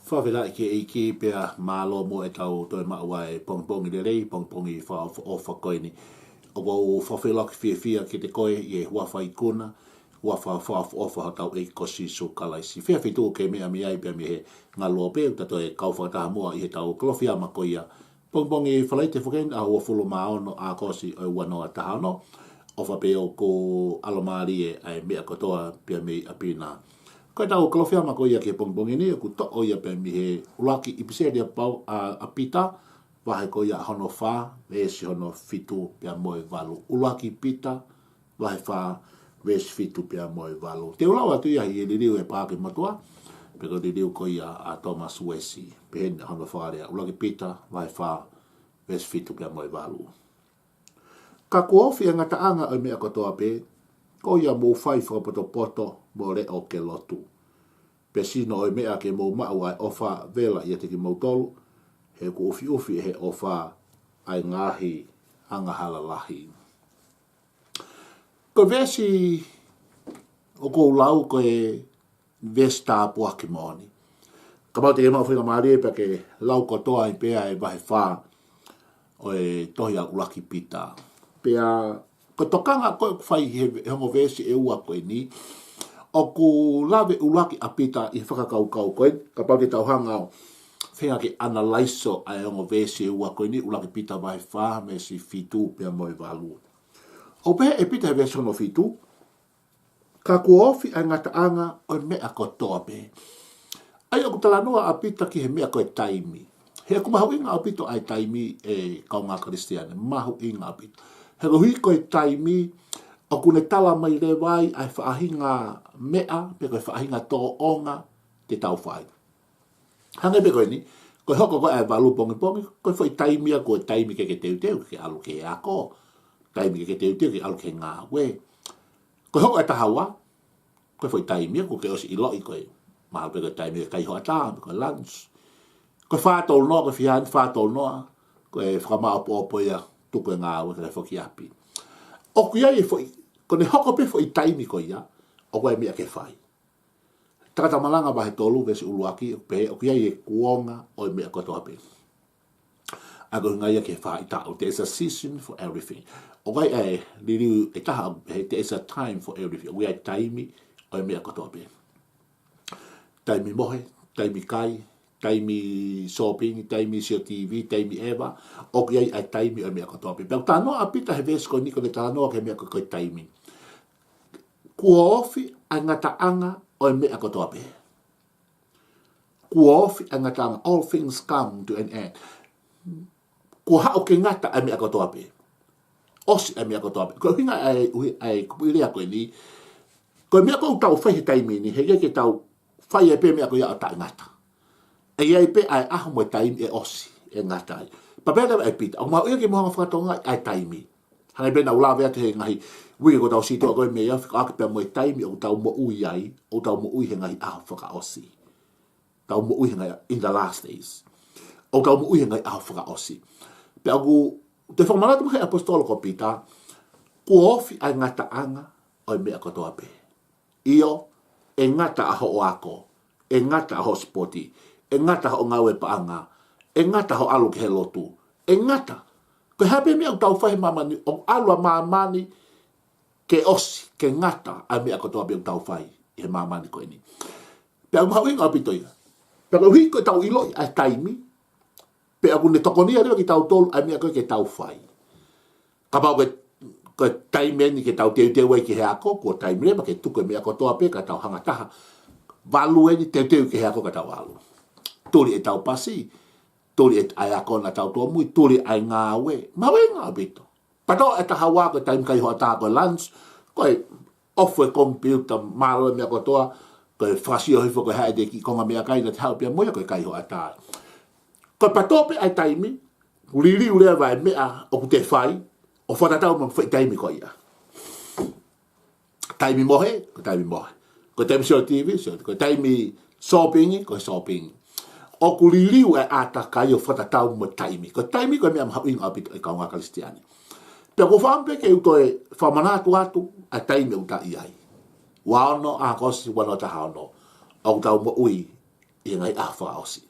Whawhera ki pia malo mo e tau toi maua e pongpongi le rei, pongpongi o whakoini. O wau whawhela ki whia ki te koe i e huawha i kuna, huawha wha tau e kosi so kalaisi. Whia whitu ke mea mi ai pia mi he ngā loa pēu, tato e kau whakataha mua i he tau klowhia makoia. Pongpongi whalaite whakeni a hua fulu maono a kosi o wanoa tahano, o whapeo ko alomari e ai mea kotoa pia mi apina. Ko tau klofia ma ko ia ke pongpongi ni ku to o ia pe mi he ulaki episode pau a pita wa he ko ia hono fa ve si hono fitu pe moi valu ulaki pita wa he fa ve si fitu pe moi valu te ula wa tu ia i liu e pa ke matua pe ko liu ko ia a Thomas Wesi pe hono fa ia ulaki pita wa he fa ve si fitu pe moi valu ka ko ofi ngata anga o me ko to pe ko ia mo fai fo poto mo le o ke lotu. Pesino o mea ke mo mau ai ofa vela ia te ki mo tolu, he ko ofi he ofa ai ngahi anga halalahi. Ko vesi o ko lau ko e vesta pua ki moni. Ka mau te ke mau whina maari e pe ke lau ko toa i pea e vahe wha o e tohia ulaki pita. Pea ko tokanga ko whai he hongo vesi e ua koe ni, o ku lawe ulaki apita i whakakau koe, ka pau te tauhanga o whenga ke analaiso ai ongo vesi ua koe ni ulaki pita vai wha me si fitu pia moi walu. O pehe e pita he vesi hono fitu, ka kuofi ai ngata anga o mea ko toa pe. Ai o ku talanoa apita ki he mea koe taimi. He ku mahu inga apito ai taimi e kaunga kristiane, mahu inga apito. He rohi koe taimi, o kune tala mai le wai ai whaahinga mea, pe koe whaahinga tō onga te tau whai. Hange pe koe ni, koe hoko koe ai walu pongi, koe whai taimia koe taimi ke teu ke alu ke ako, taimi ke teu ke alu ke ngā we. Koe hoko ai tahawa, koe whai taimia koe ke osi iloi koe, maha pe koe taimia kai hoa tā, koe lunch. Koe whātol noa, koe whihan whātol noa, koe whakamao po ia, tuku e ngā we, koe whaki api. O kuia e foi, kone hoko pe foi taimi ko ia, o koe mea ke whai. Takata malanga bahe tolu vesi uluaki, o kuia e kuonga o mea kotoa pe. Ako hinga ia ke whai tau, there is a season for everything. O koe e liriu e taha, there is a time for everything. O kuia e taimi o mea kotoa pe. Taimi mohe, taimi kai, taimi shopping, taimi sio TV, taimi eva, o ki ai taimi o mea kotoa pe. Pero tanoa apita he vesi ko niko le tanoa ke mea koe taimi. Kua ofi a ngata anga o mea kotoa pe. Kua ofi a ngata anga, all things come to an end. Kua hao ke ngata a mea kotoa pe. Osi a mea kotoa pe. Ko hinga ai kupirea koe ni, ko mea koe tau whai he taimi ni, he ke tau whai e pe mea koe a ta ngata. E iai pe ai aho mo taimi e osi e ngatai. Papera e pita. O mau ia ke mohanga whakatonga ai taimi. Hangai pena ula vea te he ngahi. Wiki ko tau sito a koe mea whika pia mo taimi o tau mo ui ai. O tau mo ui he ngahi aho whaka osi. Tau mo ui he ngahi in the last days. O tau mo ui he ngahi aho whaka osi. Pe aku te whamanatu mhe apostolo ko pita. Kua ofi ai ngata anga o mea kotoa pe. Io e ngata aho o ako. E ngata aho spoti. E ngata ho ngawe paanga, e ngata ho alu ke he lotu, e ngata. Ko hape mea tau whahe mamani, o alua mamani ke osi, ke ngata, a mea kotoa mea tau whahe, he mamani ko ini. Pe au hau inga apito ia. Pe au hiko tau iloi a taimi, pe au ne tokonia rewa ki tau tolu, a mea koe ke tau whahe. Ka pau ke taimeni ke tau teu wai ki he ako, ko taimi rewa ke tuku mea kotoa pe ka tau hangataha. Valu eni teu ki he ako ka tau alu. Turi e tau pasi, turi e ai akona tau tua mui, turi ai ngā we, mawe ngā bito. Pato e taha wā koe taim kai hoa tā koe lunch, koe ofu e computer, mālo mea kotoa, koe whasio hifo koe hae de ki konga mea kai na te hau pia moia koe kai hoa tā. Koe pato pe ai taimi, uriri urea vai mea o te whai, o whanatau ma mwhai taimi koe ia. Taimi mohe, koe taimi mohe. Koe taimi sio TV, koe taimi shopping, koe shopping. O kuliliu e ata kai o whatatau mo taimi. Ko taimi ko mea mahau inga apito e kaunga kristiani. Pea ko whampe ke uto e whamanatu atu a taimi uta iai. Waono a kosi wano taha ono. O tau mo ui i ngai a whaosi.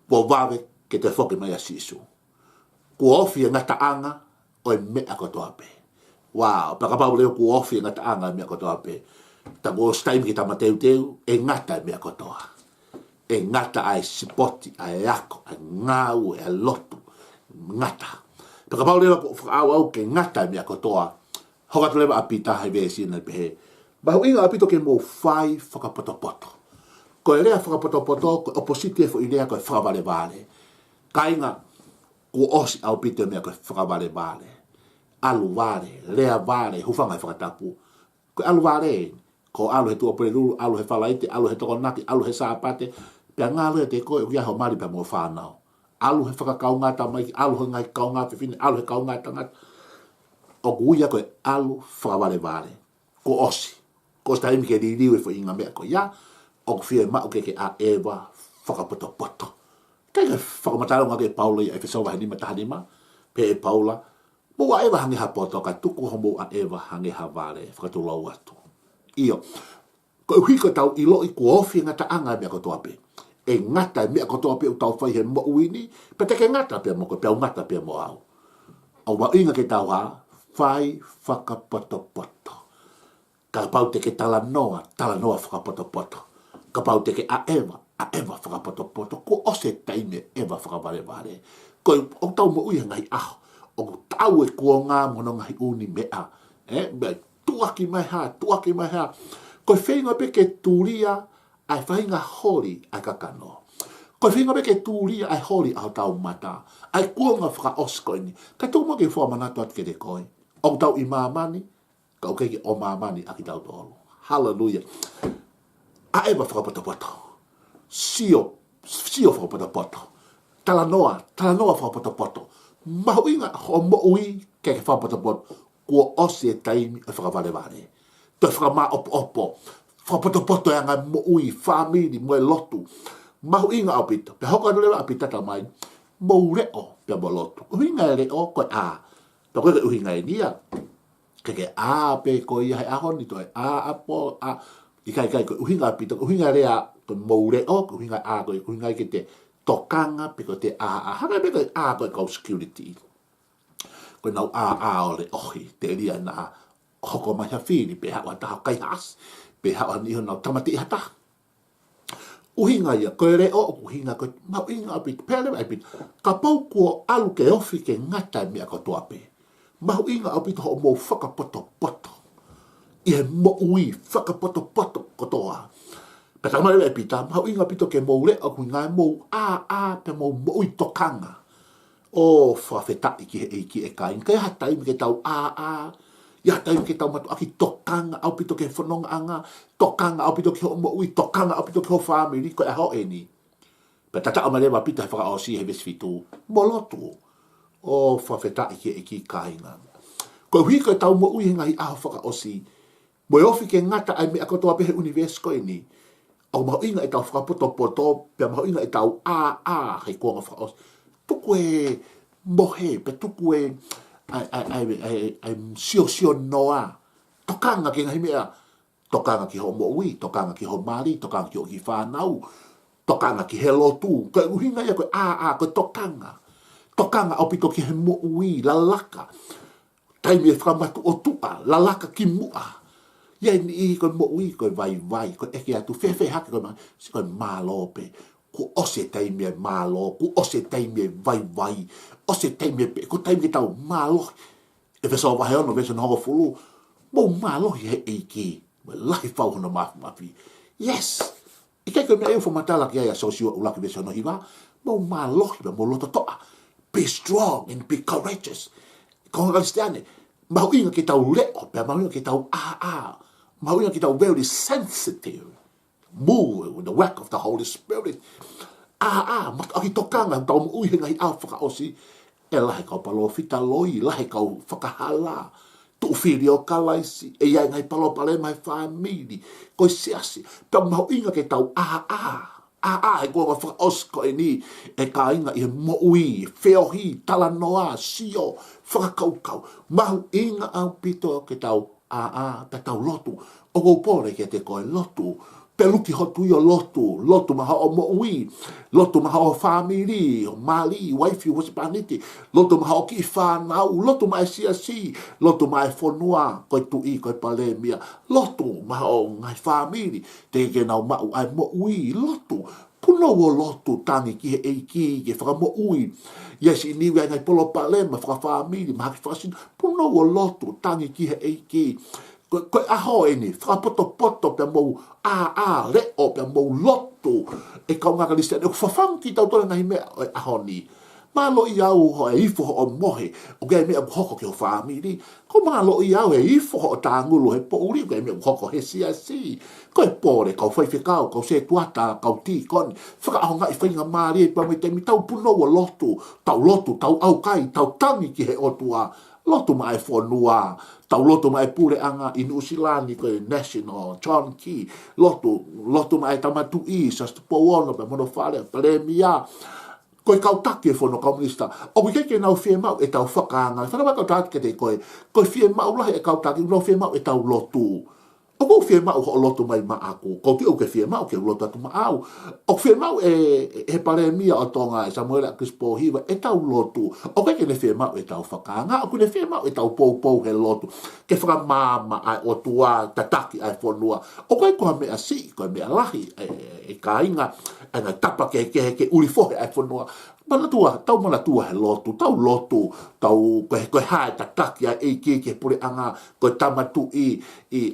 Kua wawe ke te whoke mai a sisu. Kua ofi ngā taanga o e mea kotoa pe. Wow, pakapau leo kua ofi ngā taanga mea kotoa pe. Ta ko staim ki tama teu teu, e ngata mea kotoa. E ngata ai sipoti, ai ako, ai ngau, ai lotu. Ngata. Pakapau leo ko whakau ke ngata mea kotoa. Hoka tulewa apita hai vesi na pehe. Bahu inga apito ke mo whai whakapotopoto. Ko e rea whakapotopoto, ko opposite fo i rea ko e whakavale vale. Ka inga, ko osi au pito mea ko e whakavale vale. Alu vale, rea vale, hufanga e whakatapu. Ko alu vale, ko alu he tua peruru, alu he whalaite, alu he tokonaki, alu he sāpate. Pea ngā lea te koe uia ho mari pea mo whānau. Alu he whakakaungata mai, alu he ngai kaungata whine, alu he kaungata ngata. O kuia koe alu whakavale vale. Ko osi. Ko staimi ke ririu e fo inga mea ko ia. O ku whia mao ke a ewa whakapoto-poto. Kei ke whakamataro ngā ke Paula i a whesawa hanima tahanima. Pe e Paula. Mo a ewa hangi ha poto ka tuku ho mo a ewa hangi ha vale. Whakatulau atu. Iyo. Ko uhi ko tau ilo i ku ofi ngata anga mea ko toape. E ngata mea ko toape u tau whai he mo uini. Pe te ke ngata pia mo ko pia ngata pia mo au. Au wa inga ke tau ha. Whai whakapoto-poto. Ka pau te ke tala noa whakapoto-poto. Ka pau te ke a ewa whakapoto-poto. Ko ose taime ewa whakavare-vare. Ko o tau mo uia ngai aho. O tau e kua ngā mono ngai uni mea. Mea tuaki mai ha. Ko whenga pe ke tūria ai whainga hori ai kakano. Ko whenga pe ke tūria ai hori au tau mata. Ai kua ngā whakaoskoini. Ka tau mo ke whamanato at ke te koe. O tau i māmani. Ka o kei o māmani aki tau tōru. Hallelujah. A ewa whakapoto-poto. Sio whakapoto-poto. Tala noa whakapoto-poto. Mahu inga ho mo ui ke whakapoto-poto. Kua osi e taimi e whakavare-vare. Toi whakamā opo. Whakapoto-poto e ngai mo ui, whamiri, mo e lotu. Mahu inga au pito. Pe hoka nulewa a pitata mai. Mo reo pe mo lotu. Uhinga e reo koe a. Pe koe ke uhinga e nia. Ke a pe ko ia he ahoni to a apo a ikai ko uhinga pito uhinga rea ko moure o ko uhinga a ko uhinga ke te tokanga pe ko te a hana pe ko a ko security ko nau a ole ohi te ria na hoko mai ha fili pe ha ta kai has pe ha ni no tamati hata uhinga ia ko re o uhinga ko ma uhinga pito pe le pito ka pau ko alu ke ofi ke ngata mi ko toape. Mahu inga au pito ho mo whakapoto-poto. I he mo ui whakapoto-poto kotoa. Peta mai le pita, mahu inga pito ke mo le au kui ngai mo pe mo ui tokanga. O whawhetai ki he eiki e kai. Kai hatai mi ke tau I hatai mi ke tau matu aki tokanga au pito ke whanonga anga. Tokanga au pito ke ho mo ui tokanga au pito ke ho whamiri ko e ho e ni. Peta tau mai le wa pita he whakaosi he vesfitu. Molotu. O whawhetai ki e ki kāinga. Ko hui ko tau mo ui ngai aho whakaosi. Mo e ofi ke ngata ai mea kotoa pehe universe ko ini. Au mahu inga e tau whakapoto-poto, pia mahu inga e tau hei kuanga whakaosi. Tuku e mohe, pe tuku e ai sio noa. Tokanga ke ngai mea. Tokanga ki ho mo ui, tokanga ki ho mari, tokanga ki ho ki whanau. Tokanga ki he lotu. Ko ui ngai ko ko tokanga. Tokanga au pito ki he mo ui, lalaka. Taimi e whakamatu o tua, lalaka ki mua. Ia ni i koe mo ui, koe vai, koe eke atu, whewhe hake koe si koe mālo pe. Ku ose taimi e mālo, ku ose taimi e vai, ose taimi e pe, ku taimi e tau mālo. E whesawa wahe ono, whesawa na hongo fulu, mo mālo he eiki, mo lahi whau hono mafi. Yes! I kei koe mea eo whamatala ki ai a sosio ulaki whesawa no hiwa, mo mālo hiwa, mo loto toa. Be strong and be courageous. Ko ngalistiane, mahu inga ki tau leo, pia mahu inga ki tau mahu inga ki tau very sensitive. Move with the work of the Holy Spirit. Matu aki tokanga, tau mo ui hinga hi au whakaosi. E lahe kau palo fita loi, lahe kau whakahala. Tu whiri o kalaisi, e iai ngai palo pale mai whamiri. Koi siasi, pia mahu inga ki tau he kua whakaosko e ni e ka inga i he mo ui, whiohi, tala noa, sio, whakakaukau. Mahu inga au pito ke tau pe tau lotu. O go pore ke te koe lotu, peluki hotu i o lotu maha o mo ui, lotu maha o family, o mali, waifi, o sipaniti, lotu maha o ki whanau, lotu maha si, lotu maha fonua, koi tui, koi pale mia, lotu maha o ngai family, te ke nau mau ai mo ui, lotu, puno o lotu tangi ki he eiki, ke whaka mo ui, yes, i niwe ngai polo pale, ma whaka family, ma haki whasin, puno o lotu tangi ki he eiki, koe aho e ni, whakapoto pe mou le o pe mou lotu e kau ngaka liste, e whawhangi tau tole ngahi mea e aho ni. Malo i au ho e ifo ho o mohe, o gai mea hoko ki o whamiri, ko malo i au e ifo ho o tāngulu he po uri, o gai mea hoko he si. Koe pōre, kau whaiwhekau, kau se tuata, kau ti koni, whaka aho ngai whainga maari e pa me te mi tau puno o lotu, tau au kai, tau tangi ki he otua, lotu mai whanua, tau lotu mai pure anga in Usilani koe National, John Key, lotu mai tamatu i, sastu pouono, pe mono whare, palemia, koe kau take e whono komunista, o kei nau whie mau e tau whakaanga, whanau kau take te koe whie mau lahi e kau take, nau whie mau e tau lotu. O kou whie mau ho lotu mai ma aku, kou ki o ke whie mau ke lotu atu ma au. O whie mau he pare mia o tonga e Samuel Akispo Hiva e tau lotu. O kei ne whie mau e tau whakaanga, o kune whie mau e tau pou he lotu. Ke whakamama ai o tua, tataki ai whanua. O kei koha mea si, koe mea lahi e ka inga, e ngai tapa ke urifohe ai whanua. Tau malatua he lotu, tau koe hae tataki ai eiki ke pure anga, koe tamatu i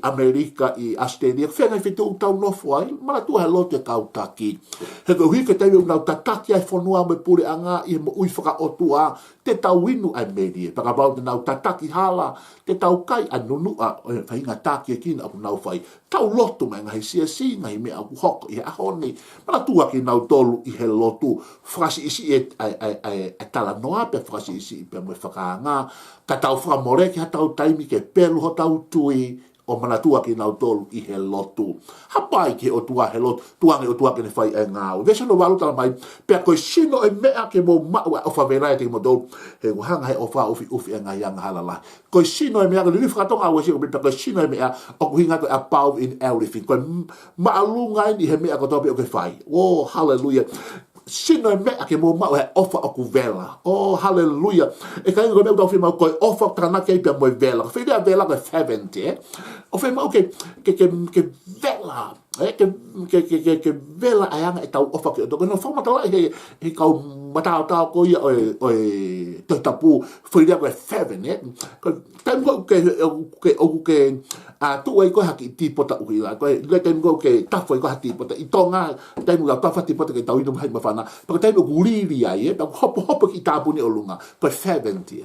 Amerika, i Australia, whengai whetu tau nofu ai, malatua he lotu e kau taki. He koe hui ke tewe unau tataki ai whanua me pure anga, i mo ui whaka otua, te tau winu ai meri, pakabau te nau tataki hala, te tau kai anunua, whainga taki e kina aku nau whai, tau lotu mai ngai si ngai mea aku hoko i ahoni, malatua ki nau tolu i he lotu, whakasi isi e tala noa pe whakasi isi pe mo whakaanga, ka tau whakamore ki ha tau taimi ke pelu ho tau tui, o manatua ki nau tolu i he lotu. Hapai ki o tua he lotu, tuange o tua ke ne whai e ngāo. Vesa no walu tala mai, pia koe sino e mea ke mo maua o whaverai te mo tolu, he hanga he o wha ufi e ngai anga halalai. Koe sino e mea, koe nini whakatonga awa siko, pia koe sino e mea, o kuhinga koe a pau in everything. Koe maalunga ni he mea ko topi o ke whai. Oh, hallelujah. Sino e mea ke mo mau he ofa o ku vela. Oh, hallelujah. E ka ingo mea tau whima koe ofa tana kei pia mo e vela. Whirea vela koe 70, O whima ke vela. Ke vela ai anga e tau ofa ke o toko. No whamatala he kau matao ko ia oe te tapu. Whirea koe 7, Taimu ke tu ai ko haki tipota ui la ko le taimu ke tafo ko haki tipota i tonga taimu la tafa tipota ke tau inu mai mafana pero taimu guliri ai pa hopo ki tapu ni olunga ko 70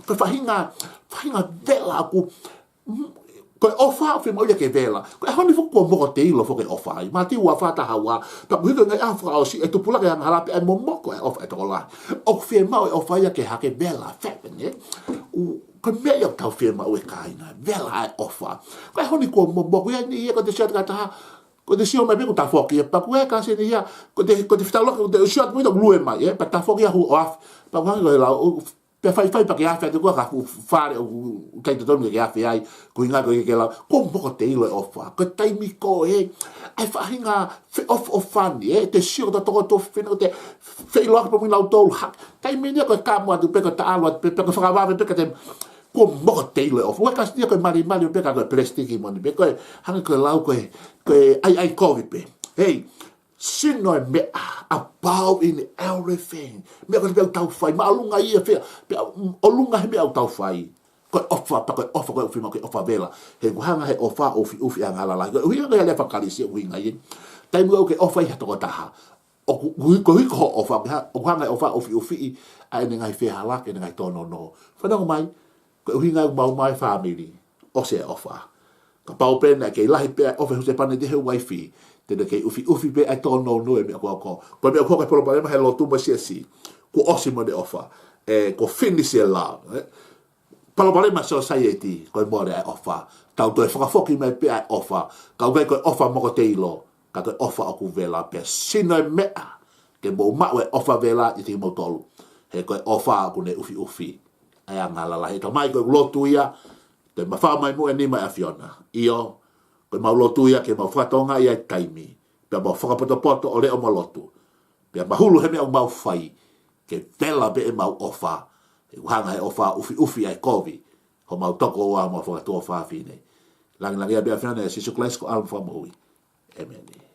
ko fahinga vela aku ko ofa fe mo ke vela ko honi fo ko mo te ilo fo ke ofa ma ti wa fa ta hawa pa ku ngai afa o si e tu pula ke hala pe mo mo ko ofa e to la o fe ma ofa ya ke hake vela fe ko mea tau whima ue kaina, vela ai ofa. Koe honi ko mo ia ni ia ko te siat kata ko te sio mai beku ta foki, pa koe ka se ni ia ko te fitaloka ko te siat muito glue mai, pa ta foki hu off, pa koe la pe fai pa ke afa te ko ka fare o kai te tomi ke afa ai, ko inga ko ke la ko mo te ilo ofa. Ko taimi ko ai fahinga of fan te sio da to fino te fei lo ko mi la tol hak. Taimi ni ko ka mo tu pe ko ta alo pe ko fa va pe ko te ko mo te ilo of. Wa ka stia ko mari pe ka ko plastic mo ni pe ko hanga ko lau ko ai covid pe. Hey, sino e mea about in everything. Mea ko te tau whai, ma alunga ia whea, o lunga he mea au tau whai. Koe ofa, pa koe ofa koe whima koe ofa vela. He kuhanga he ofa ufi a ngalala. Koe uhinga koe lea whakarisi o uhinga ien. Taimu au ke ofa i hatoko taha. O kuhiko ho ofa, o kuhanga he ofa ufi a ene ngai whea halak, ene ngai tono no. Whanau mai, koe uhinga mau mai family, o se ofa. Ka pau pena ke lahi pea ofa huse pane te he waifi. Tena ke ufi pe ai tono no e mea ko. Ko mea ko ka polo palema he lotu ma si. Ko osi mo de ofa. Ko finish your love. Palo palema society ko mo de ofa. Tau to e whakafoki mai pe ai ofa. Ka ukai ko ofa mo ko te ilo. Ka ko ofa o ku vela pe. Sino e mea. Ke mo mawe ofa vela i te mo tolu. He ko ofa ku ne ufi. Ai a ngalala. He to mai ko lotu ia. Te mawha mai mo e ni mai a Fiona. Io. Ko mau lotu ia ke mau whatonga ia taimi. Pea mau whakapoto o leo mau lotu. Pea mahulu he mea o mau whai. Ke vela be e mau ofa. E uhanga he ofa ufi ai kovi. Ho mau toko o a mau whakatua whawhine. Langi ia bea whina e sisu klesko alfa moui. Amen.